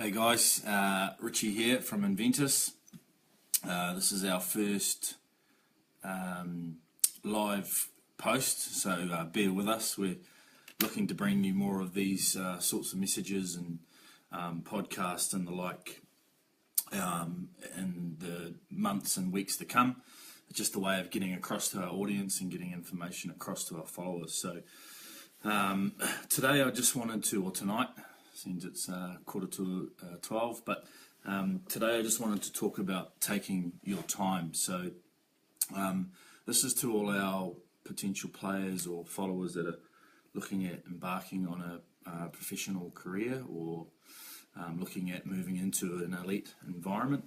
Hey guys, Richie here from Inventus. This is our first live post, so bear with us. We're looking to bring you more of these sorts of messages and podcasts and the like in the months and weeks to come. It's just a way of getting across to our audience and getting information across to our followers. So today I just wanted to, or tonight, since it's 11:45, but today I just wanted to talk about taking your time. So this is to all our potential players or followers that are looking at embarking on a professional career or looking at moving into an elite environment.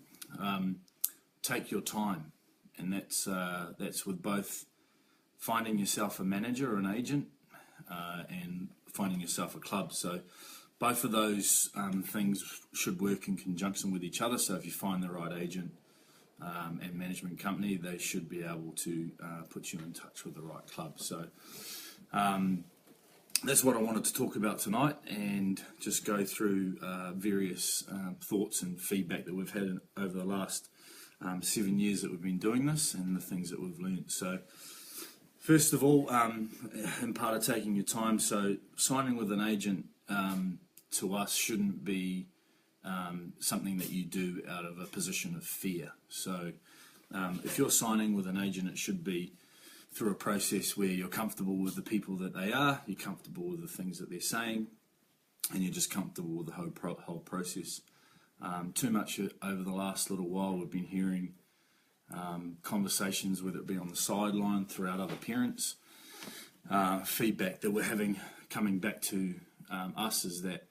Take your time, and that's with both finding yourself a manager or an agent and finding yourself a club. So both of those things should work in conjunction with each other. So if you find the right agent and management company, they should be able to put you in touch with the right club. So that's what I wanted to talk about tonight, and just go through various thoughts and feedback that we've had over the last 7 years that we've been doing this, and the things that we've learned. So first of all, in part of taking your time, so signing with an agent to us shouldn't be something that you do out of a position of fear. So if you're signing with an agent, it should be through a process where you're comfortable with the people that they are, you're comfortable with the things that they're saying, and you're just comfortable with the whole process. Too much over the last little while, we've been hearing conversations, whether it be on the sideline, throughout other parents, feedback that we're having coming back to us is that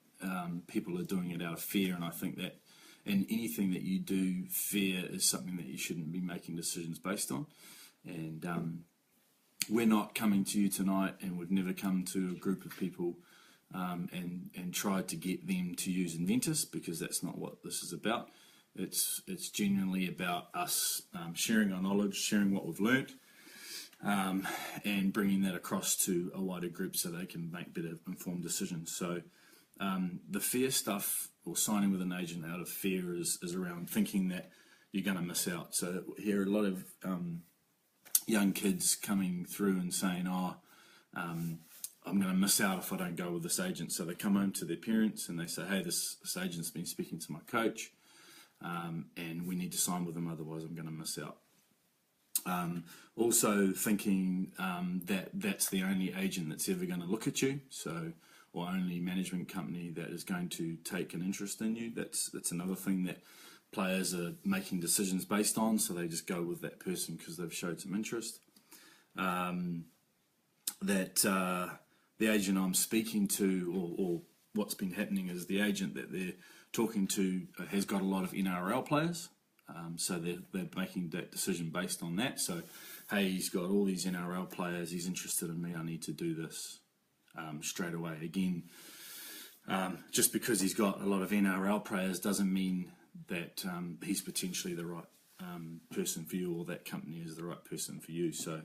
people are doing it out of fear, and I think that in anything that you do, fear is something that you shouldn't be making decisions based on. And we're not coming to you tonight, and we've never come to a group of people and tried to get them to use Inventus, because that's not what this is about. It's genuinely about us sharing our knowledge, sharing what we've learnt, and bringing that across to a wider group so they can make better informed decisions. So the fear stuff, or signing with an agent out of fear, is around thinking that you're going to miss out. So we hear a lot of young kids coming through and saying, I'm going to miss out if I don't go with this agent. So they come home to their parents and they say, hey, this agent's been speaking to my coach, and we need to sign with them, otherwise I'm going to miss out. Also thinking that that's the only agent that's ever going to look at you, so, or only management company that is going to take an interest in you. That's another thing that players are making decisions based on, so they just go with that person because they've showed some interest. The agent I'm speaking to, or what's been happening, is the agent that they're talking to has got a lot of NRL players. So they're making that decision based on that. So, hey, he's got all these NRL players, he's interested in me, I need to do this straight away. Again, just because he's got a lot of NRL players doesn't mean that he's potentially the right person for you, or that company is the right person for you. So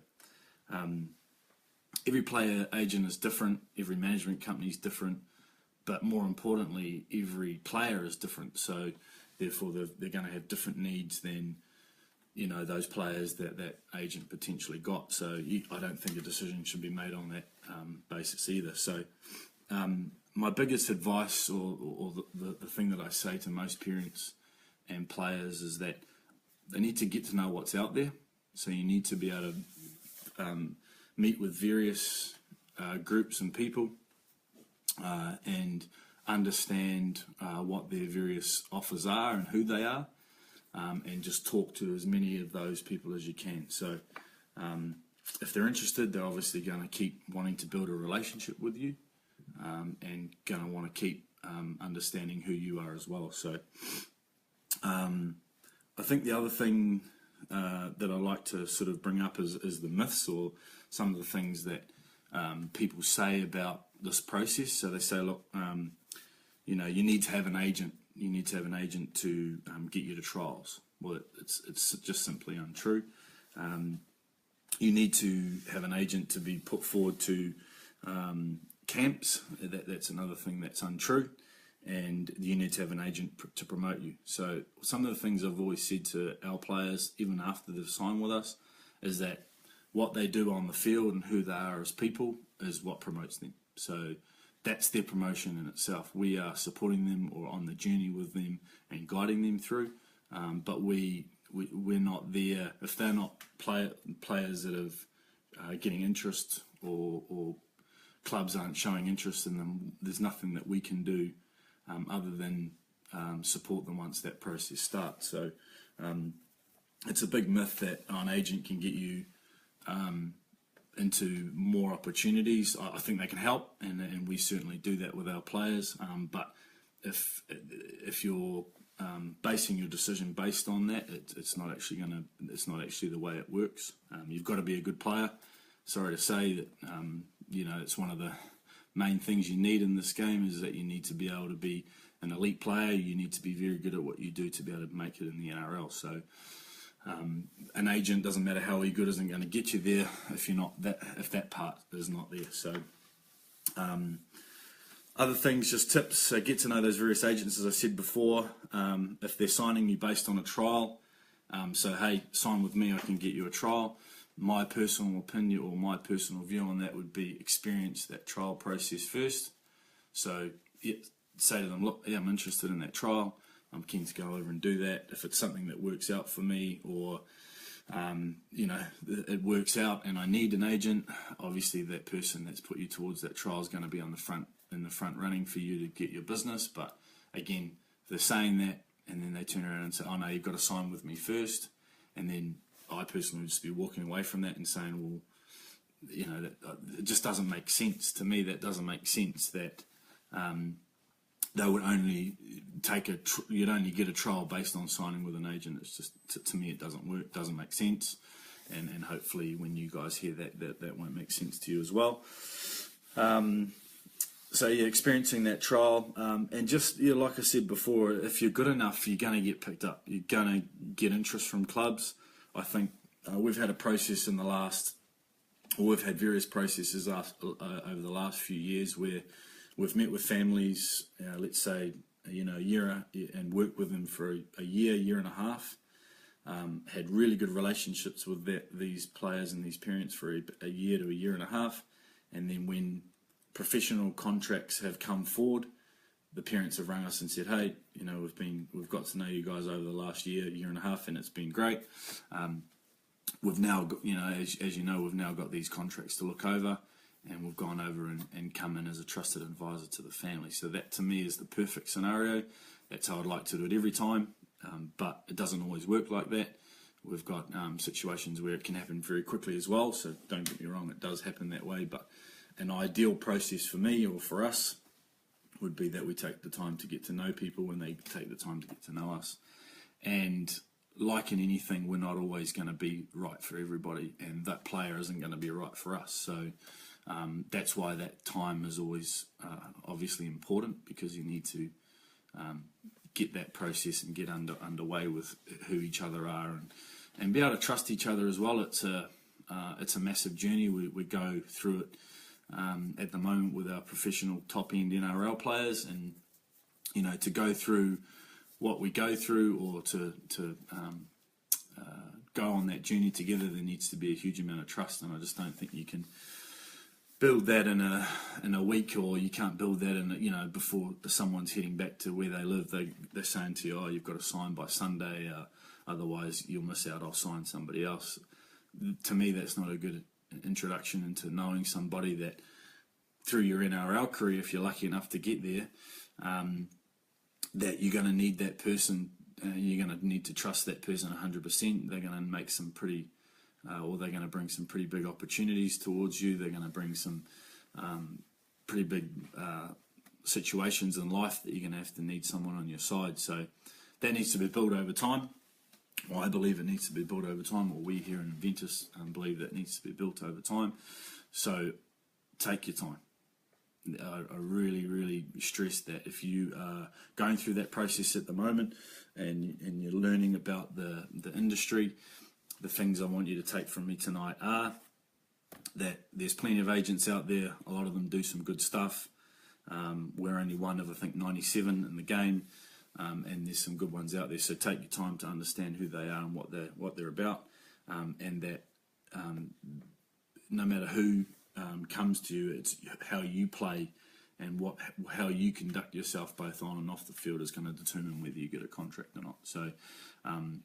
every player agent is different, every management company is different, but more importantly, every player is different. So therefore, they're going to have different needs than, those players that agent potentially got. So I don't think a decision should be made on that basis either. So my biggest advice, or the thing that I say to most parents and players, is that they need to get to know what's out there. So you need to be able to meet with various groups and people and understand what their various offers are and who they are, and just talk to as many of those people as you can. So if they're interested, they're obviously going to keep wanting to build a relationship with you, and going to want to keep understanding who you are as well. So I think the other thing that I like to sort of bring up is the myths, or some of the things that people say about this process. So they say, look, you need to have an agent. You need to have an agent to get you to trials. Well, it's just simply untrue. You need to have an agent to be put forward to camps. That's another thing that's untrue. and you need to have an agent to promote you. So some of the things I've always said to our players, even after they've signed with us, is that what they do on the field and who they are as people is what promotes them. So that's their promotion in itself. We are supporting them or on the journey with them and guiding them through, but we're not there if they're not players that are getting interest or clubs aren't showing interest in them. There's nothing that we can do other than support them once that process starts. So it's a big myth that an agent can get you into more opportunities. I think they can help, and we certainly do that with our players. But if you're basing your decision based on that, it's not actually the way it works. You've got to be a good player. Sorry to say that it's one of the main things you need in this game is that you need to be able to be an elite player. You need to be very good at what you do to be able to make it in the NRL. So an agent, doesn't matter how good, isn't going to get you there if that part is not there. So other things, just tips, get to know those various agents, as I said before. If they're signing you based on a trial, so hey, sign with me, I can get you a trial. My personal opinion or my personal view on that would be experience that trial process first. So say to them, look, yeah, I'm interested in that trial. I'm keen to go over and do that. If it's something that works out for me, or it works out and I need an agent, obviously that person that's put you towards that trial is going to be in the front running for you to get your business. But again, if they're saying that and then they turn around and say, oh no, you've got to sign with me first, and then I personally would just be walking away from that and saying, well, it just doesn't make sense to me. That doesn't make sense that they would only you'd only get a trial based on signing with an agent. It's just, to me, it doesn't work, doesn't make sense. And hopefully when you guys hear that won't make sense to you as well. So yeah, experiencing that trial, and just like I said before, if you're good enough, you're going to get picked up. You're going to get interest from clubs. I think we've had a process we've had various processes over the last few years where we've met with families, let's say, a year, and worked with them for a year and a half. Had really good relationships with these players and these parents for a year to a year and a half, and then when professional contracts have come forward, the parents have rung us and said, hey, we've got to know you guys over the last year and a half, and it's been great. We've now got, as you know, we've now got these contracts to look over, and we've gone over and come in as a trusted advisor to the family. So that, to me, is the perfect scenario. That's how I'd like to do it every time, but it doesn't always work like that. We've got situations where it can happen very quickly as well, so don't get me wrong, it does happen that way. But an ideal process for me or for us would be that we take the time to get to know people when they take the time to get to know us. And like in anything, we're not always going to be right for everybody, and that player isn't going to be right for us. So that's why that time is always obviously important, because you need to get that process and get underway with who each other are, and be able to trust each other as well. It's a massive journey. We go through it at the moment with our professional top-end NRL players, and to go through what we go through, or to go on that journey together, there needs to be a huge amount of trust, and I just don't think you can build that in a week, or you can't build that in before someone's heading back to where they live. They're saying to you, oh, you've got to sign by Sunday, otherwise you'll miss out, I'll sign somebody else. To me, that's not a good introduction into knowing somebody, that through your NRL career, if you're lucky enough to get there, that you're going to need that person, you're going to need to trust that person 100%. They're going to make some pretty, or they're going to bring some pretty big opportunities towards you. They're going to bring some pretty big situations in life that you're going to have to need someone on your side. So that needs to be built over time. Well, I believe it needs to be built over time, or we here in Inventus believe that it needs to be built over time. So take your time. I really, really stress that if you are going through that process at the moment, and you're learning about the industry, the things I want you to take from me tonight are that there's plenty of agents out there. A lot of them do some good stuff. We're only one of, I think, 97 in the game, and there's some good ones out there. So take your time to understand who they are and what they're about, and that no matter who comes to you, it's how you play and how you conduct yourself both on and off the field is going to determine whether you get a contract or not. So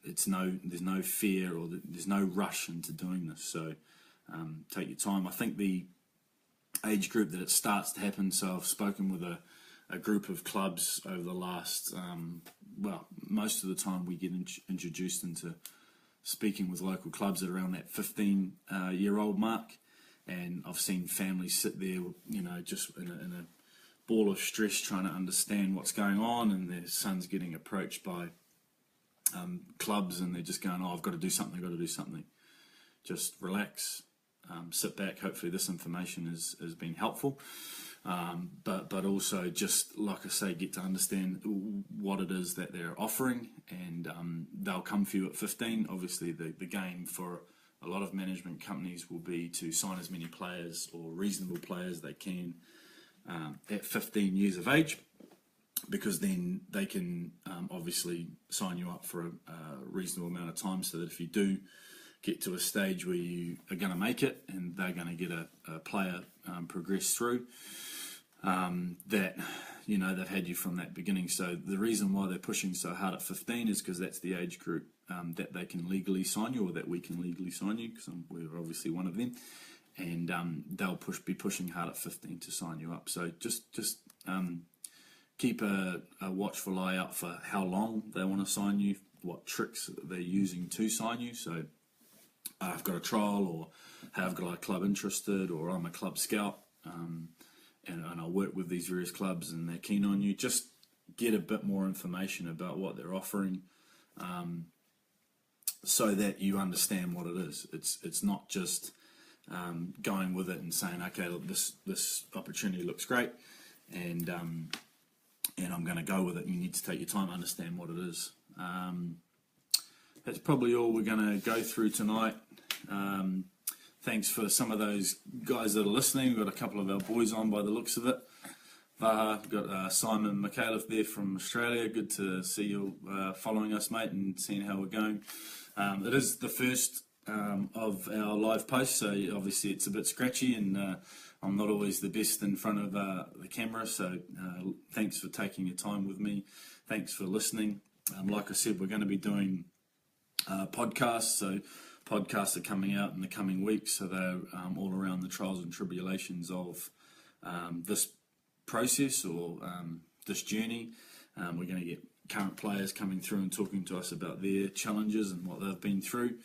there's no fear or there's no rush into doing this. So take your time. I think the age group that it starts to happen, so I've spoken with a group of clubs over the last, most of the time we get introduced into speaking with local clubs at around that 15-year-old mark, and I've seen families sit there, just in a ball of stress trying to understand what's going on, and their son's getting approached by clubs, and they're just going, I've got to do something. Just relax, sit back. Hopefully this information has been helpful, but also just, like I say, get to understand what it is that they're offering, and they'll come for you at 15. Obviously the game for a lot of management companies will be to sign as many players or reasonable players they can at 15 years of age, because then they can obviously sign you up for a reasonable amount of time, so that if you do get to a stage where you are going to make it and they're going to get a player progress through, that they've had you from that beginning. So the reason why they're pushing so hard at 15 is because that's the age group that they can legally sign you, or that we can legally sign you, because we're obviously one of them, and they'll be pushing hard at 15 to sign you up. So just keep a watchful eye out for how long they want to sign you, what tricks they're using to sign you. So I've got a trial, or hey, I've got a club interested, or I'm a club scout, and I work with these various clubs and they're keen on you. Just get a bit more information about what they're offering, so that you understand what it is. It's not just going with it and saying, okay, look, this opportunity looks great, and I'm going to go with it. You need to take your time to understand what it is. That's probably all we're going to go through tonight. Thanks for some of those guys that are listening. We've got a couple of our boys on by the looks of it. We've got Simon McAuliffe there from Australia. Good to see you following us, mate, and seeing how we're going. It is the first of our live posts, so obviously it's a bit scratchy, and I'm not always the best in front of the camera, so thanks for taking your time with me. Thanks for listening. Like I said, we're going to be doing podcasts, so podcasts are coming out in the coming weeks, so they're all around the trials and tribulations of this process, or this journey. We're going to get current players coming through and talking to us about their challenges and what they've been through.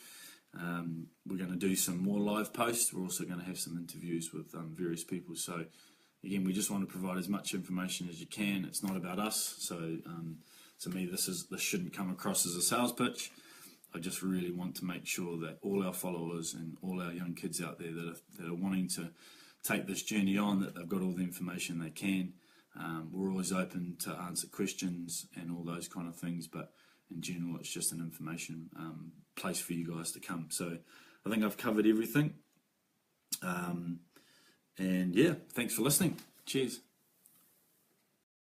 We're going to do some more live posts. We're also going to have some interviews with various people. So again, we just want to provide as much information as you can. It's not about us. So to me, this shouldn't come across as a sales pitch. I just really want to make sure that all our followers and all our young kids out there that are wanting to take this journey on, that they've got all the information they can. We're always open to answer questions and all those kind of things, but in general, it's just an information place for you guys to come. So I think I've covered everything. And yeah, thanks for listening. Cheers.